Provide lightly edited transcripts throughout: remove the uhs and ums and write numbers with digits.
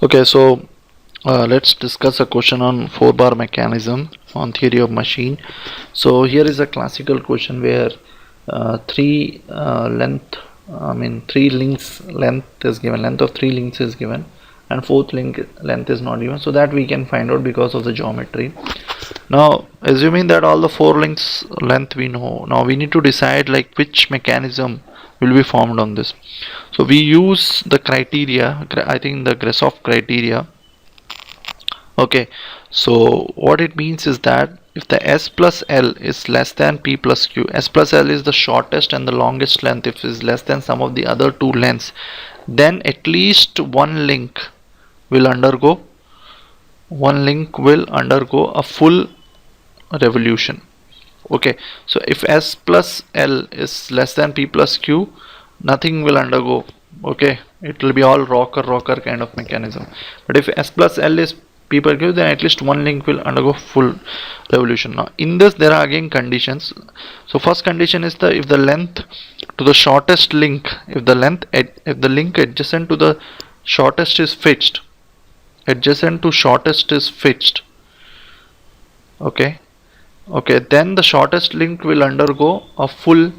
Okay, so let's discuss a question on 4-bar mechanism on theory of machine. So here is a classical question where three links length is given, length of three links is given, and fourth link length is not given, so that we can find out because of the geometry. Now, assuming that all the four links length we know, now we need to decide like which mechanism will be formed on this. So we use the criteria, I think the Grashof criteria. Okay, so what it means is that if the S plus L is less than P plus Q, S plus L is the shortest and the longest length. If it is less than some of the other two lengths, then at least one link will undergo a full revolution. Okay, so if S plus L is less than P plus Q, nothing will undergo. Okay, it will be all rocker kind of mechanism. But if S plus L is P per Q, then at least one link will undergo full revolution. Now in this there are again conditions. So first condition is if the length to the shortest link, if the link adjacent to the shortest is fixed, okay, then the shortest link will undergo a full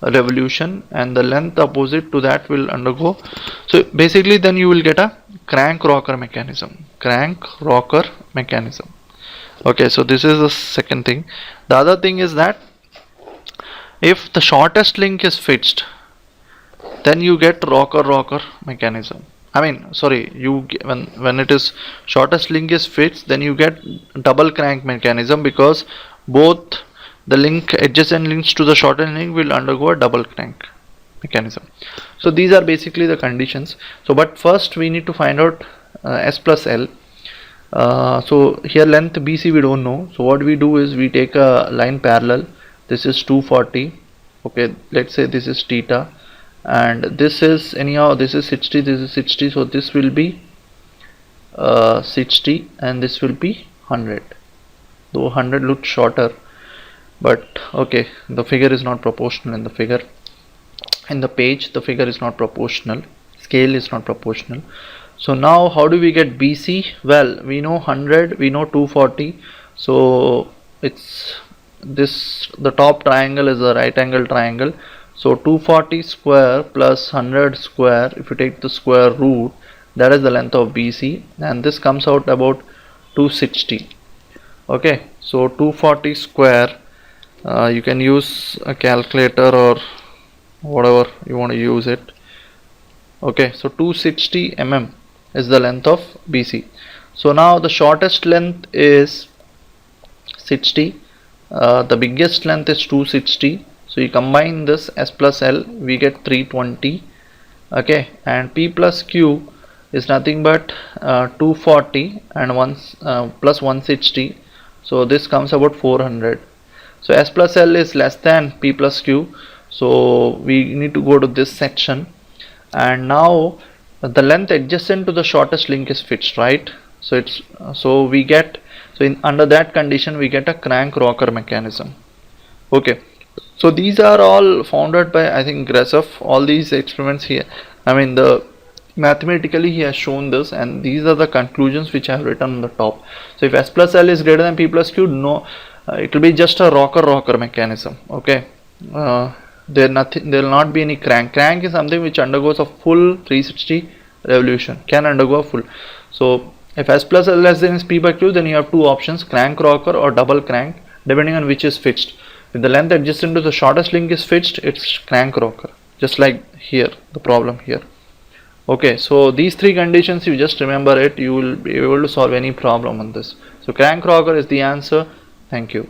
revolution and the length opposite to that will undergo. So basically then you will get a crank rocker mechanism. Okay, so this is the second thing. The other thing is that if the shortest link is fixed, then you get rocker mechanism. When it is shortest link is fixed, then you get double crank mechanism, because both the adjacent links to the shortest link will undergo a double crank mechanism. So these are basically the conditions. So but first we need to find out S plus L. So here length BC we don't know, so what we do is we take a line parallel. This is 240. Okay, let's say this is theta, and this is anyhow, this is 60, this is 60, so this will be 60 and this will be 100, though 100 looks shorter, but okay, the figure is not proportional in the figure. In the page the figure is not proportional, scale is not proportional. So now how do we get BC? Well, we know 100, we know 240, so it's this, the top triangle is a right angle triangle. So 240 square plus 100 square, if you take the square root, that is the length of BC, and this comes out about 260. Okay, so 240 square, you can use a calculator or whatever you want to use it. Okay, so 260 mm is the length of BC. So now the shortest length is 60, the biggest length is 260. So you combine this S plus L, we get 320. Okay, and P plus Q is nothing but 240 and plus 160. So this comes about 400. So S plus L is less than P plus Q. So we need to go to this section, and now the length adjacent to the shortest link is fixed, right? So it's under that condition we get a crank rocker mechanism. Okay, so these are all founded by, I think, Grashof. All these experiments here, mathematically he has shown this, and these are the conclusions which I have written on the top. So if S plus L is greater than P plus Q, no, it will be just a rocker mechanism. Okay, there will not be any crank. Crank is something which undergoes a full 360 revolution, can undergo a full. So if S plus L less than P by Q, then you have two options, crank rocker or double crank, depending on which is fixed. If the length adjacent to the shortest link is fixed, it's crank rocker, just like here, the problem here. Okay, so these three conditions, you just remember it, you will be able to solve any problem on this. So crank rocker is the answer. Thank you.